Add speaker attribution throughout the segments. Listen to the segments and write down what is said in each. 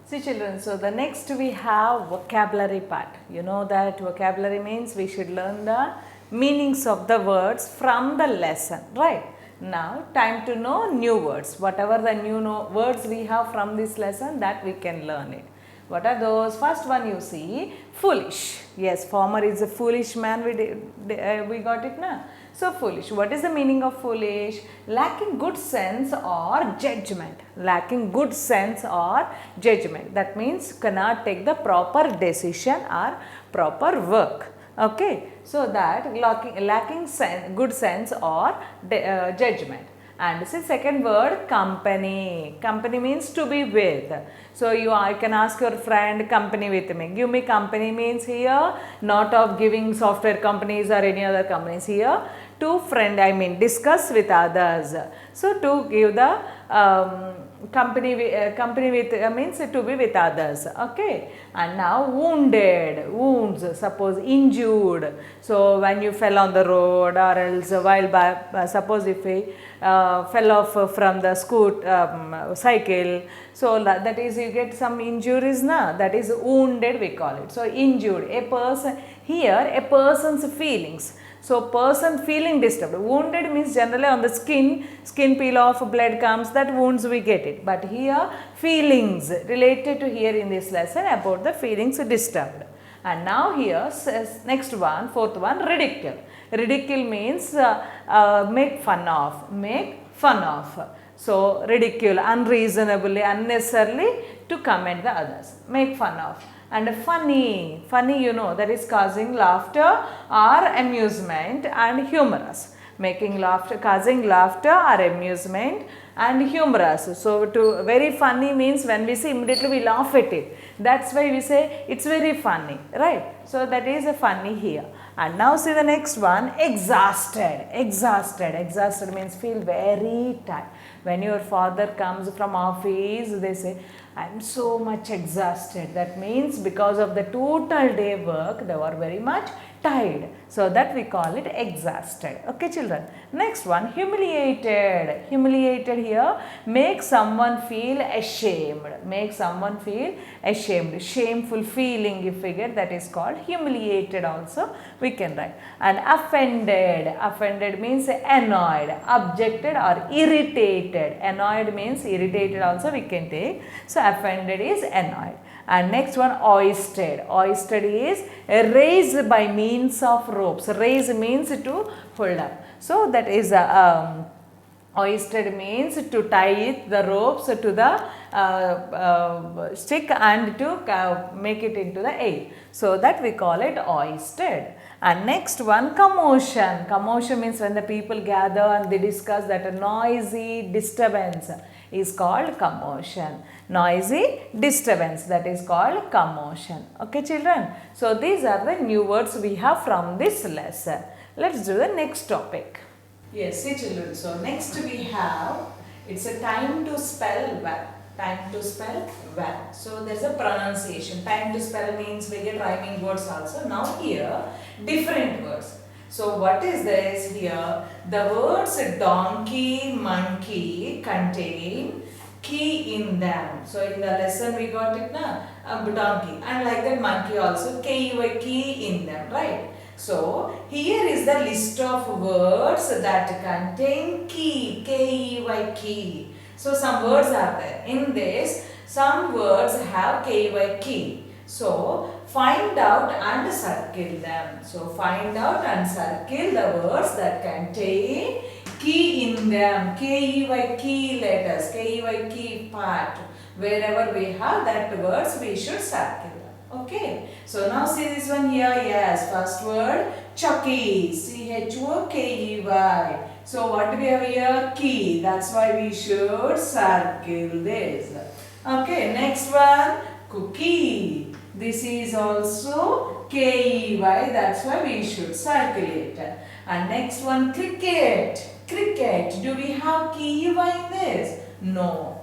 Speaker 1: See children, so the next we have vocabulary part. You know that vocabulary means we should learn the meanings of the words from the lesson, right? Now time to know new words. Whatever the new words we have from this lesson, that we can learn it. What are those? First one you see, foolish. Yes, farmer is a foolish man, we got it now. So foolish. What is the meaning of foolish? Lacking good sense or judgment. Lacking good sense or judgment. That means cannot take the proper decision or proper work. Okay. So that lacking good sense or judgment. And see second word, company. Company means to be with. So I can ask your friend, company with me. Give me company means here not of giving software companies or any other companies. Here to friend, I mean discuss with others. So to give the company with means to be with others. Okay. And now wounded, wounds, suppose injured. So when you fell on the road or else while suppose if we fell off from the cycle, so that is you get some injuries na, that is wounded we call it. So injured, a person, here a person's feelings. So person feeling disturbed. Wounded means generally on the skin peel off, blood comes, that wounds we get it. But here feelings related to here in this lesson about the feelings disturbed. And now here next one, fourth one, ridicule. Ridicule means make fun of, make fun of. So ridicule, unreasonably, unnecessarily to comment the others, make fun of. And funny, funny you know, that is causing laughter or amusement, and humorous, making laughter, causing laughter or amusement and humorous. So to very funny means when we see immediately we laugh at it. That's why we say it's very funny, right? So that is a funny here. And now see the next one, exhausted. Exhausted, exhausted means feel very tired. When your father comes from office, they say, I am so much exhausted. That means because of the total day work, they were very much tired. So that we call it exhausted. Okay children. Next one, humiliated. Humiliated here, make someone feel ashamed. Make someone feel ashamed. Shameful feeling if we get, that is called humiliated also we can write. And offended. Offended means annoyed, objected or irritated. Annoyed means irritated also we can take. So offended is annoyed. And next one, hoisted. Hoisted is raised by means of ropes. Raise means to hold up. So that is hoisted means to tie the ropes to the stick and to make it into the air. So that we call it hoisted. And next one, commotion. Commotion means when the people gather and they discuss, that a noisy disturbance is called commotion. Noisy disturbance, that is called commotion. Okay children. So these are the new words we have from this lesson. Let's do the next topic. Yes, see children. So next we have, it's a time to spell well. Time to spell well. So there's a pronunciation. Time to spell means we get rhyming words also. Now here, different words. So what is this here? The words donkey, monkey contain key in them. So in the lesson we got it na, donkey, and like that monkey also, K-E-Y, key in them, right? So here is the list of words that contain key, K-E-Y, key. So some words are there. In this, some words have K-E-Y, key. So find out and circle them. So find out and circle the words that contain key in them. K-E-Y, key letters, K-E-Y, key part. Wherever we have that words, we should circle them. Okay. So now see this one here. Yes. First word, Chucky. C-H-O-K-E-Y. So what do we have here? Key. That's why we should circle this. Okay. Next one, cookie. This is also K-E-Y. That's why we should circle it. And next one, cricket. Cricket. Do we have K-E-Y in this? No.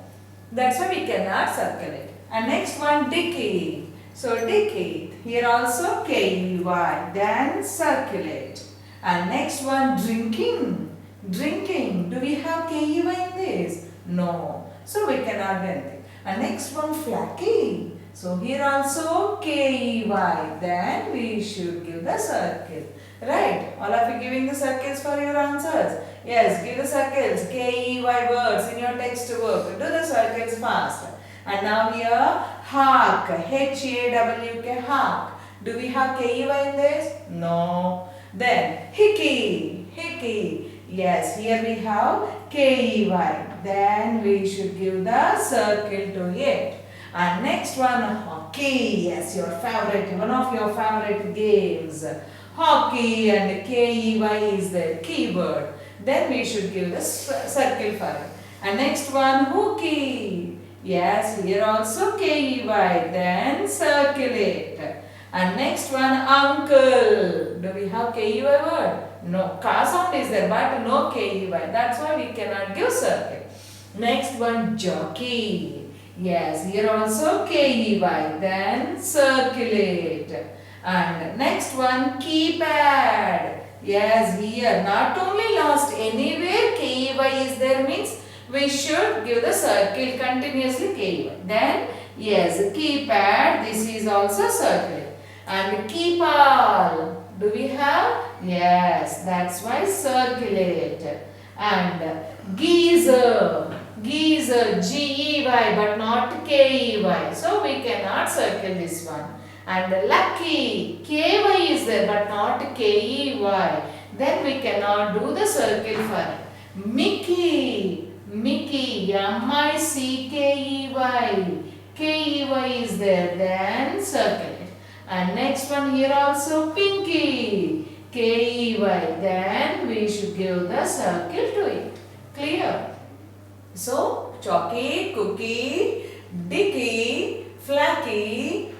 Speaker 1: That's why we cannot circle it. And next one, decade. So decade. Here also K-E-Y. Then circle it. And next one, drinking. Drinking. Do we have K-E-Y in this? No. So we cannot do anything. And next one, flaky. So here also K-E-Y. Then we should give the circle. Right? All of you giving the circles for your answers? Yes, give the circles. K-E-Y words in your textbook. Do the circles fast. And now here, hawk. H-A-W-K, hawk. Do we have K-E-Y in this? No. Then, hickey. Hickey. Yes, here we have K-E-Y. Then we should give the circle to it. And next one, hockey. Yes, your favorite, one of your favorite games. Hockey and K-E-Y is the keyword. Then we should give the circle for it. And next one, hooky. Yes, here also K-E-Y. Then circle it. And next one, uncle. Do we have K-E-Y word? No. Ka sound is there, but no K-E-Y. That's why we cannot give circle. Next one, jockey. Yes, here also K-E-Y. Then circle it. And next one, keypad. Yes, here not only last, anywhere K-E-Y is there means we should give the circle continuously K-E-Y. Then, yes, keypad, this is also circle. And keepall, do we have? Yes, that's why circle it. And geyser, geyser, G-E-Y but not K-E-Y. So we cannot circle this one. And lucky, K-Y is there but not K-E-Y. Then we cannot do the circle for it. Mickey, Mickey, M-I-C-K-E-Y. K-E-Y is there, then circle it. And next one here also pinky, K-E-Y. Then we should give the circle to it. Clear? So, chalky, cookie, dicky, flaky,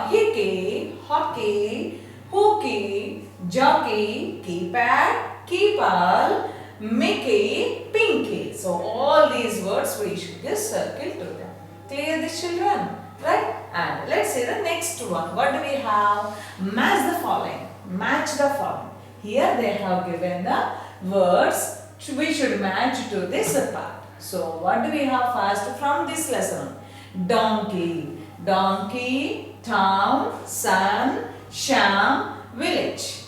Speaker 1: hickey, hockey, hooky, jockey, keypad, keepall, Mickey, pinky. So all these words we should give circle to them. Clear this, children? Right? And let's see the next one. What do we have? Match the following. Match the following. Here they have given the words we should match to this part. So what do we have first from this lesson? Donkey. Donkey, town, sun, sham, village.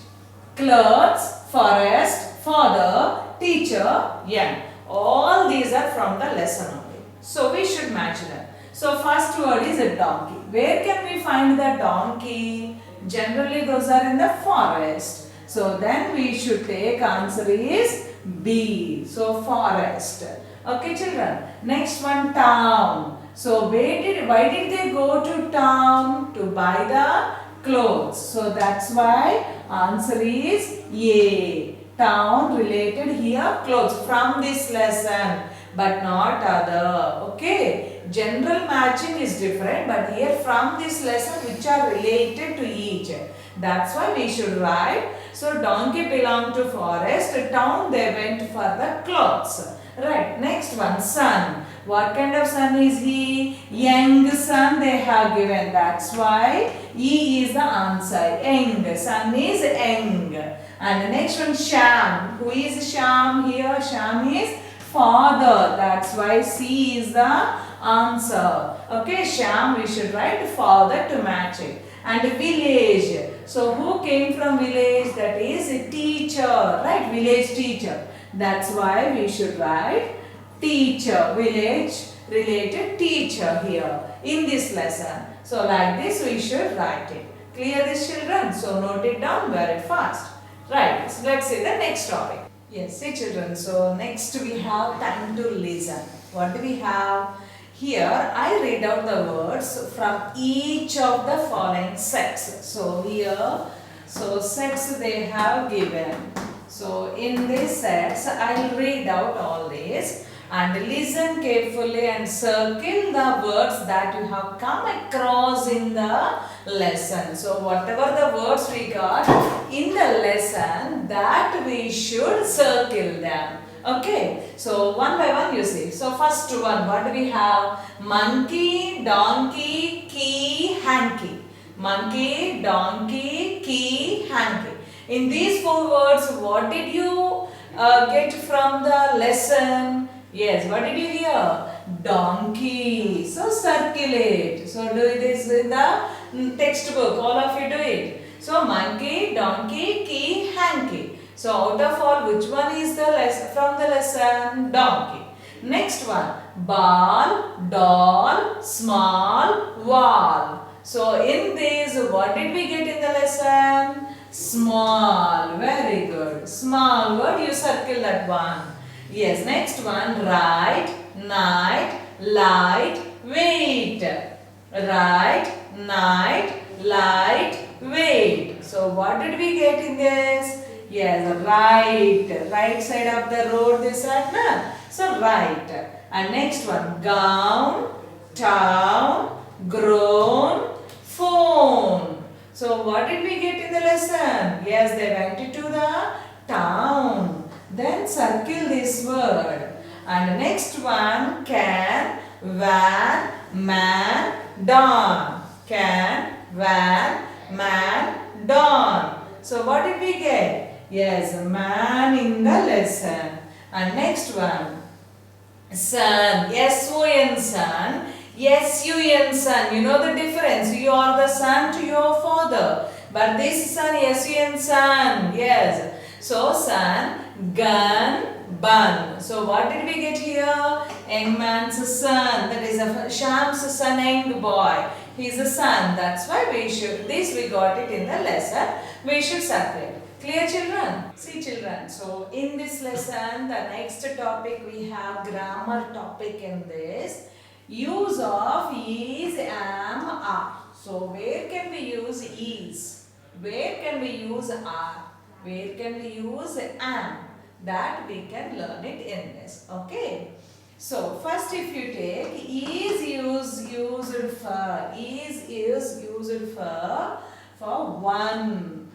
Speaker 1: Clothes, forest, father, teacher, young. All these are from the lesson only. So we should match them. So first word is a donkey. Where can we find the donkey? Generally those are in the forest. So then we should take answer is B. So forest. Okay children. Next one, town. So why did they go to town? To buy the clothes. So that's why answer is A. Town related here clothes from this lesson but not other. Okay. General matching is different but here from this lesson which are related to each. That's why we should write. So donkey belonged to forest. Town they went for the clothes. Right. Next one, son. What kind of son is he? Young son they have given. That's why E is the answer. Young. Son is young. And the next one, sham. Who is sham here? Sham is father. That's why C is the answer. Okay, sham we should write father to match it. And village. So who came from village? That is a teacher. Right? Village teacher. That's why we should write teacher. Village related teacher here in this lesson. So like this we should write it. Clear this children? So note it down very fast. Right. So let's see the next topic. Yes, see children. So next we have time to listen. What do we have? Here I read out the words from each of the following sets. So here, so sets they have given. So in these sets I will read out all these and listen carefully and circle the words that you have come across in the lesson. So whatever the words we got in the lesson that we should circle them. Okay, so one by one you see. So first one, what do we have? Monkey, donkey, key, hanky. Monkey, donkey, key, hanky. In these four words, what did you get from the lesson? Yes, what did you hear? donkey. So circle it. So do this in the textbook. All of you do it. So monkey, donkey, key, hanky. So out of all, which one is the from the lesson? Donkey. Next one, ball, doll, small, wall. So in this, what did we get in the lesson? Small. Very good. Small word, you circle that one. Yes, next one, right, night, light, weight. Right, night, light, weight. So what did we get in this? Yes, right side of the road this right now. So right. And next one, gown, town, grown, phone. So what did we get in the lesson? Yes, they went to the town. Then circle this word. And next one, can, van, man, dawn. Can, van, man, dawn. So what did we get? Yes, man in the lesson. And next one, sun. S-O-N, sun. S-U-N, son. You know the difference. You are the son to your father. But this son, S-U-N, son. Yes. So, son, gun, bun. So, what did we get here? Young man's son. That is a Sham's son, young boy. He is a son. That's why we should, this we got it in the lesson. We should separate. Clear, children? See, children. So, in this lesson, the next topic we have grammar topic in this. Use of is, am, are. So, where can we use is? Where can we use are? Where can we use am? That we can learn it in this. Okay. So, first if you take is used for. Is used for one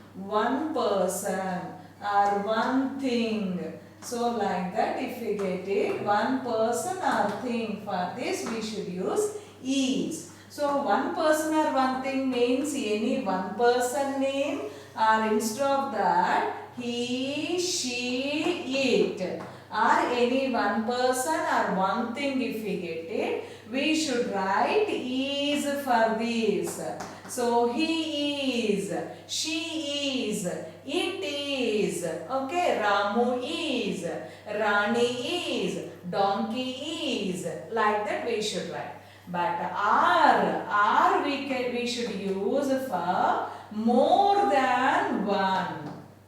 Speaker 1: person or one thing. So like that, if we get it, one person or thing, for this we should use is. So one person or one thing means any one person name, or instead of that, he, she, it. Or any one person or one thing if we get it, we should write is for this. So he is, she is, it is, okay, Ramu is, Rani is, donkey is, like that we should write. But are we should use for more than one.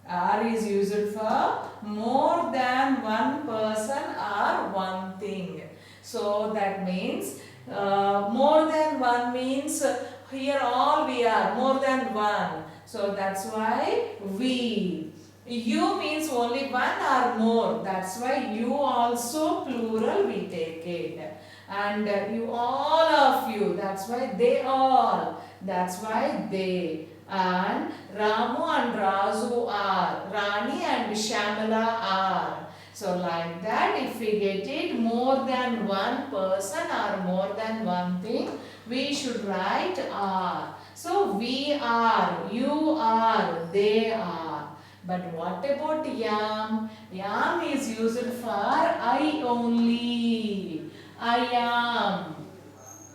Speaker 1: Are is used for more than one person or one thing. So that means more than one means here all we are more than one. So that's why we. You means only one or more. That's why you also plural we take it. And you all of you. That's why they all. That's why they. And Ramu and Razu are. Rani and Shamala are. So like that, if we get it more than one person or more than one thing, we should write are. So we are, you are, they are. But what about yam? Yam is used for I only. I am.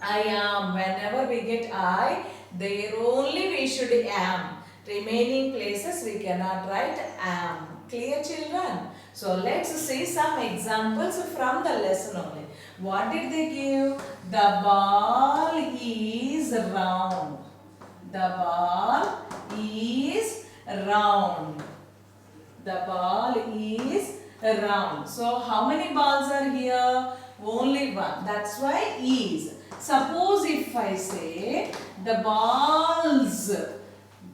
Speaker 1: I am. Whenever we get I, there only we should am. Remaining places we cannot write am. Clear, children? So let's see some examples from the lesson only. What did they give? The ball is round. The ball is round. The ball is round. So how many balls are here? Only one. That's why is. Suppose if I say the balls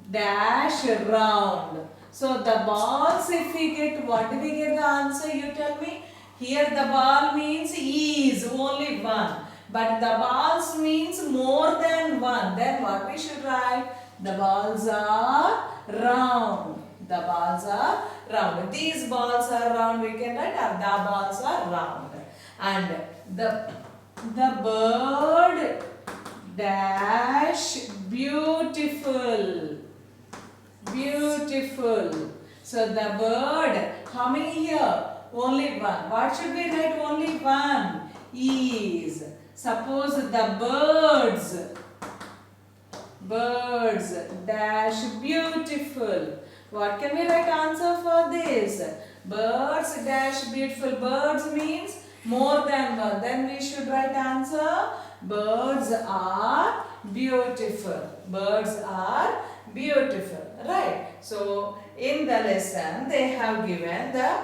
Speaker 1: dash round. So the balls, if we get, what do we get the answer? You tell me. Here the ball means is only one. But the balls means more than one. Then what we should write? The balls are round. The balls are round. These balls are round, we can write, or the balls are round. And the bird dash beautiful. Beautiful. So the bird, how many here? Only one. What should we write? Only one. is. Suppose the birds dash beautiful. What can we write answer for this? Birds dash beautiful. Birds means more than one. Then we should write answer. Birds are beautiful. Birds are beautiful. Right. So in the lesson they have given the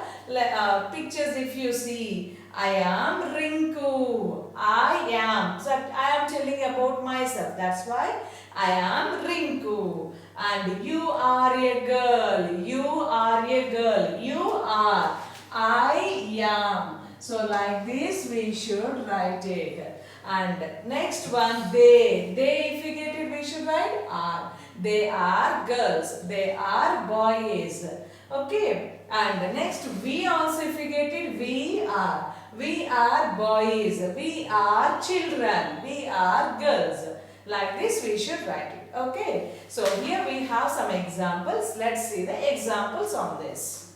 Speaker 1: pictures. If you see, I am Rinku. I am. So I am telling about myself. That's why I am Rinku. And you are a girl. You are a girl. You are. I am. So like this we should write it. And next one, they. They, if we get it, we should write are. They are girls. They are boys. Okay. And next, we also, if we get it, we are. We are boys. We are children. We are girls. Like this, we should write it. Okay. So here we have some examples. Let's see the examples on this.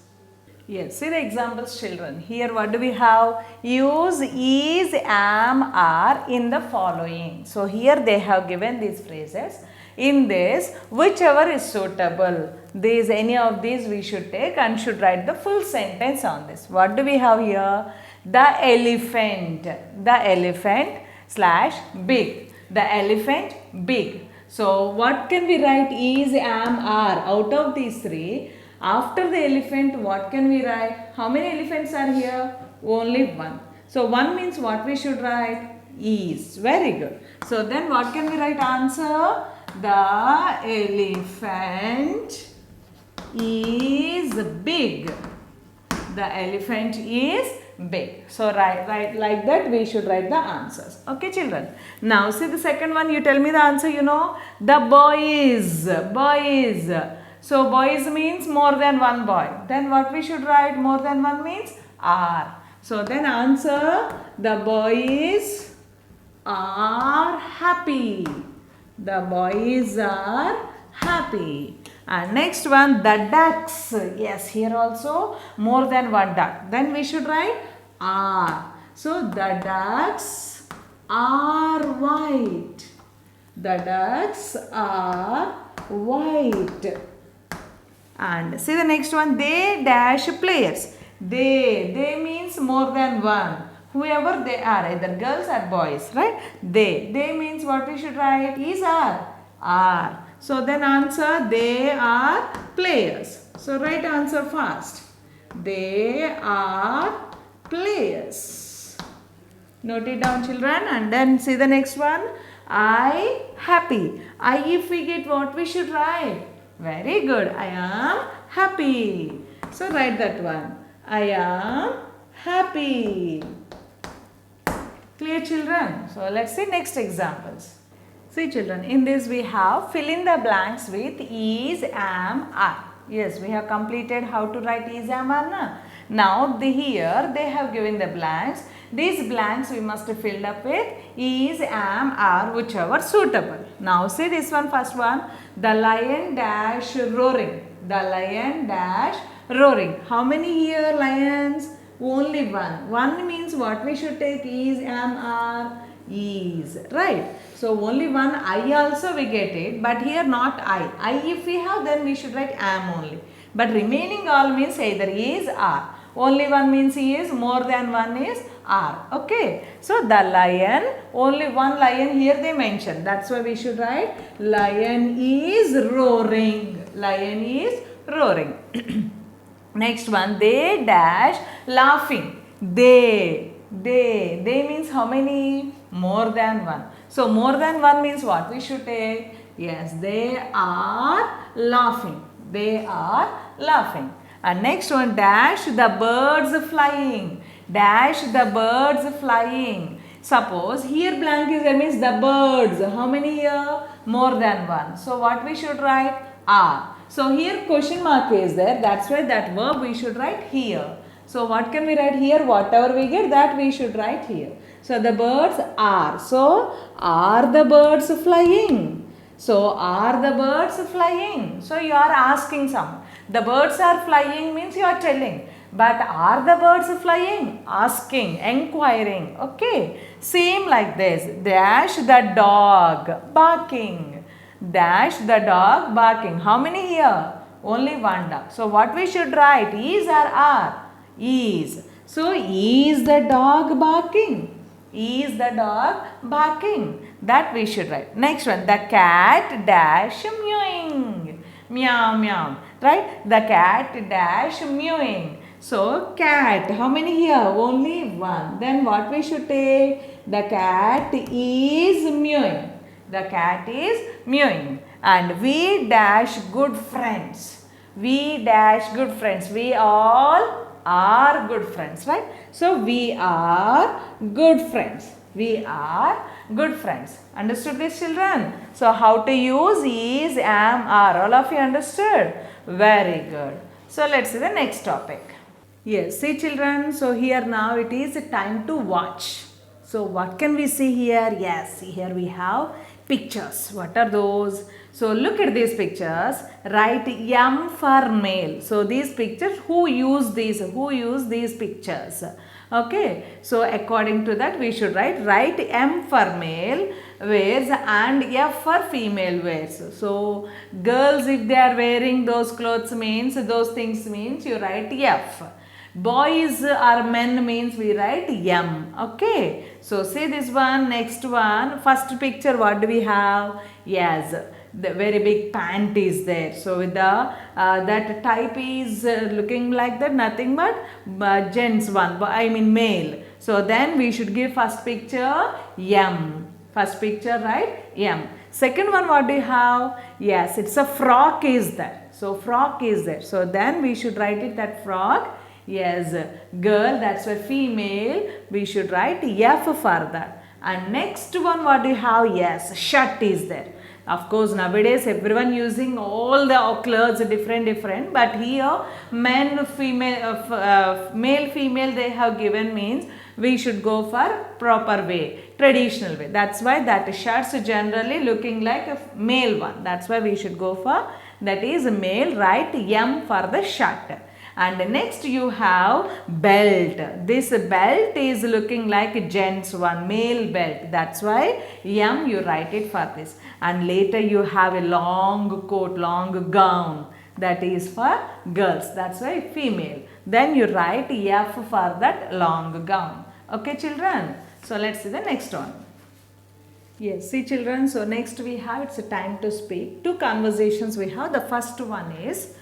Speaker 1: Yes, see the examples, children. Here what do we have? Use is, am, are in the following. So here they have given these phrases. In this, whichever is suitable, these any of these we should take and should write the full sentence on this. What do we have here? The elephant. The elephant slash big. The elephant big. So what can we write? Is, am, are. Out of these three, after the elephant, what can we write? How many elephants are here? Only one. So one means what we should write? Is. Very good. So then what can we write answer? The elephant is big. The elephant is big. So right like that we should write the answers. Okay, children. Now see the second one. You tell me the answer. You know, the boys. Boys. So boys means more than one boy. Then what we should write? More than one means are. So then answer, the boys are happy. The boys are happy. And next one, the ducks. Yes, here also more than one duck. Then we should write are. So the ducks are white. The ducks are white. And see the next one, they dash players. They means more than one. Whoever they are, either girls or boys, right? They means what we should write is are. So then answer, they are players. So write answer fast. They are players. Note it down, children, and then see the next one. I happy. I, if we get what we should write? Very good. I am happy. So write that one. I am happy. Clear, children? So let's see next examples. See, children, in this we have fill in the blanks with is, am, are. Yes, we have completed how to write is, am, are. Na? Now here they have given the blanks. These blanks we must fill up with is, am, are, whichever suitable. Now see this one, first one. The lion dash roaring. The lion dash roaring. How many here lions? Only one. One means what we should take is, am, are, is. Right. So only one I also we get it. But here not I. I if we have, then we should write am only. But remaining all means either is, are. Only one means is, more than one is are. Okay. So the lion, only one lion here they mention. That's why we should write lion is roaring. Lion is roaring. Next one, they dash laughing. They means how many? More than one. So more than one means what we should take? Yes, they are laughing. They are laughing. And next one, dash the birds flying. Dash the birds flying. Suppose here blank is there means the birds. How many here? More than one. So what we should write? Are. So here question mark is there. That's why that verb we should write here. So what can we write here? Whatever we get, that we should write here. So the birds are. So are the birds flying? So are the birds flying? So you are asking some. The birds are flying means you are telling. But are the birds flying? Asking, enquiring. Okay. Same like this. Dash the dog barking. Dash the dog barking. How many here? Only one dog. So what we should write? Is or are? Is. So is the dog barking? Is the dog barking? That we should write. Next one. The cat dash mewing. Meow meow. Right? The cat dash mewing. So cat. How many here? Only one. Then what we should take? The cat is mewing. The cat is mewing. And we dash good friends. We dash good friends. We all are good friends, right? So we are good friends. We are good friends. Understood this, children? So how to use is, am, are. All of you understood? Very good. So let's see the next topic. Yes, see children, so here now it is time to watch. So what can we see here? Yes, see here we have pictures. What are those? So look at these pictures. Write M for male. So these pictures, who use these? Who use these pictures? Okay. So according to that we should write M for male wears and F for female wears. So girls, if they are wearing those clothes means, those things means you write F. Boys or men means we write M. Okay. So see this one, next one, first picture what do we have? Yes, the very big pant is there. So with the that type is looking like that, nothing but gents one, I mean male. So then we should give first picture M. First picture, right? M. Second one what do you have? Yes, it's a frock is there. So frock is there. So then we should write it that frock. Yes, girl, that's why female, we should write F for that. And next one what do you have? Yes, shirt is there. Of course, nowadays everyone using all the clothes different, but here men, female, male, female they have given means we should go for proper way, traditional way. That's why that shirts generally looking like a male one. That's why we should go for that is male, write M for the shirt. And next you have belt. This belt is looking like a gents one, male belt. That's why M you write it for this. And later you have a long coat, long gown. That is for girls. That's why female. Then you write F for that long gown. Okay children. So let's see the next one. Yes, see children. So next we have, it's a time to speak. Two conversations we have. The first one is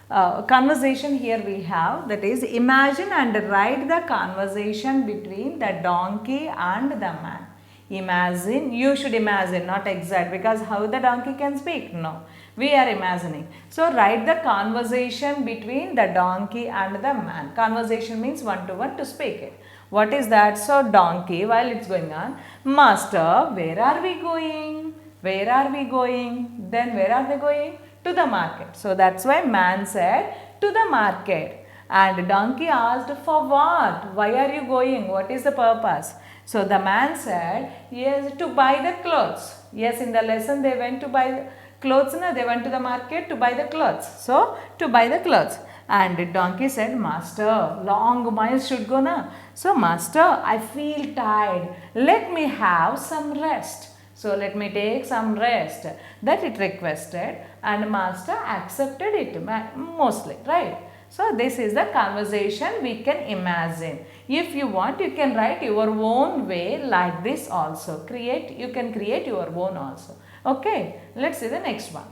Speaker 1: conversation here we have, that is imagine and write the conversation between the donkey and the man. Imagine, you should imagine, not exact, because how the donkey can speak? No, we are imagining. So write the conversation between the donkey and the man. Conversation means one to one to speak it. What is that? So donkey, while it's going on, master, where are we going? Where are we going? Then where are they going? To the market. So that's why man said to the market. And donkey asked, for what? Why are you going? What is the purpose? So the man said, yes, to buy the clothes. Yes, in the lesson they went to buy clothes. No? They went to the market to buy the clothes. So to buy the clothes. And donkey said, master, long miles should go now. So master, I feel tired. Let me have some rest. So let me take some rest. That it requested and master accepted it mostly, right? So this is the conversation we can imagine. If you want, you can write your own way like this also. You can create your own also. Okay, let's see the next one.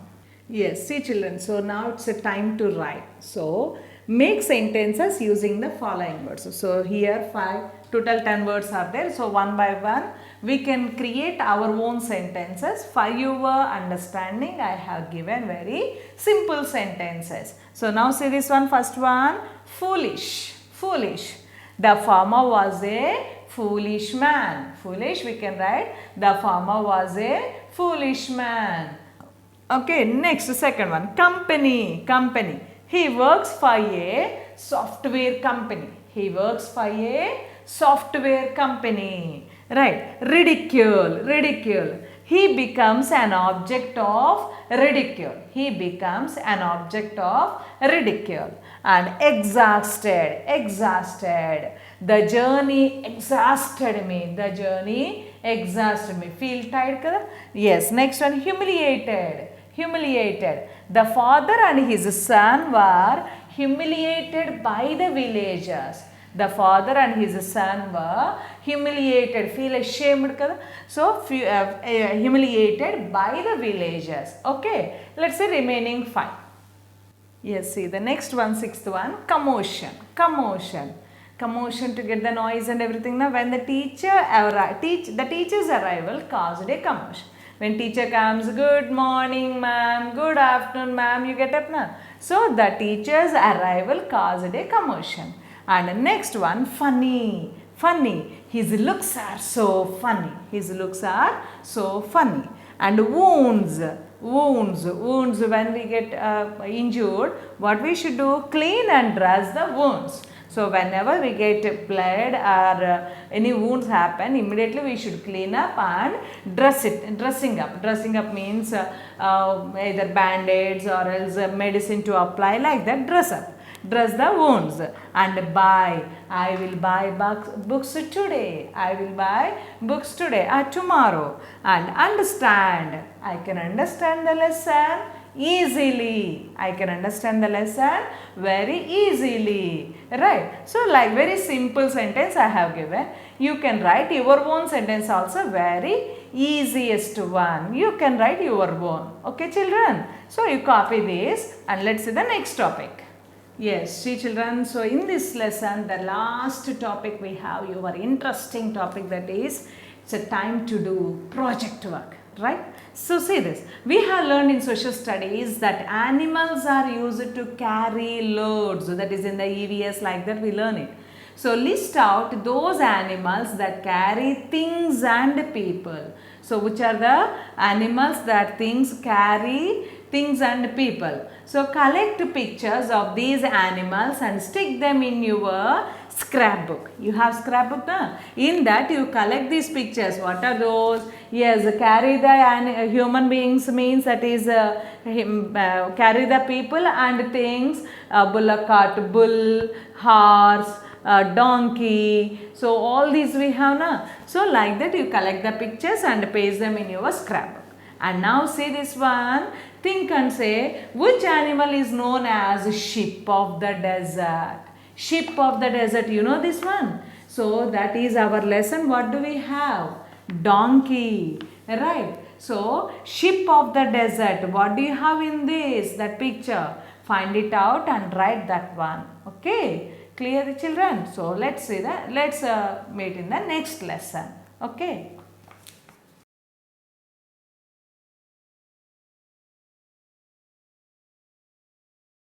Speaker 1: Yes, see children, so now it's a time to write. So make sentences using the following words. So here total 10 words are there. So one by one we can create our own sentences. For your understanding, I have given very simple sentences. So now see this one, first one, foolish. Foolish. The farmer was a foolish man. Foolish, we can write, the farmer was a foolish man. Okay, next, second one, company. Company. He works for a software company. He works for a software company. Right. Ridicule. Ridicule. He becomes an object of ridicule. He becomes an object of ridicule. and exhausted, exhausted. The journey exhausted me. The journey exhausted me. Feel tired kada? Yes. Next one, humiliated, humiliated. The father and his son were humiliated by the villagers. The father and his son were humiliated, feel ashamed kada? So humiliated by the villagers. Okay, let's see remaining 5. Yes, see the next one, sixth one, commotion, commotion. Commotion to get the noise and everything. Now when the teacher's arrival caused a commotion. When teacher comes, good morning ma'am, good afternoon ma'am, you get up now. So the teacher's arrival caused a commotion. And next one, funny, funny. His looks are so funny. His looks are so funny. And wounds, wounds, wounds. When we get injured, what we should do? Clean and dress the wounds. So whenever we get blood or any wounds happen, immediately we should clean up and dress it. Dressing up. Dressing up means either band-aids or else medicine to apply, like that. Dress up. Dress the wounds. And buy. I will buy books today. I will buy books today or tomorrow. And understand. I can understand the lesson easily. I can understand the lesson very easily. Right. So like very simple sentence I have given. You can write your own sentence also, very easiest one. You can write your own. Okay children. So you copy this and let's see the next topic. Yes, see children, so in this lesson, the last topic we have, your interesting topic, that is, it's a time to do project work, right? So see this, we have learned in social studies that animals are used to carry loads, that is in the EVS, like that we learn it. So list out those animals that carry things and people. So which are the animals that things carry things and people? So collect pictures of these animals and stick them in your scrapbook. You have scrapbook now? In that you collect these pictures. What are those? Yes, carry the human beings means that is carry the people and things. Bullock cart, bull, horse, donkey. So all these we have now. So like that you collect the pictures and paste them in your scrapbook. And now see this one. Think and say, which animal is known as sheep of the desert? Sheep of the desert, you know this one? So that is our lesson. What do we have? Donkey, right? So sheep of the desert, what do you have in this, that picture? Find it out and write that one. Okay, clear the children? So let's see that. Let's meet in the next lesson. Okay.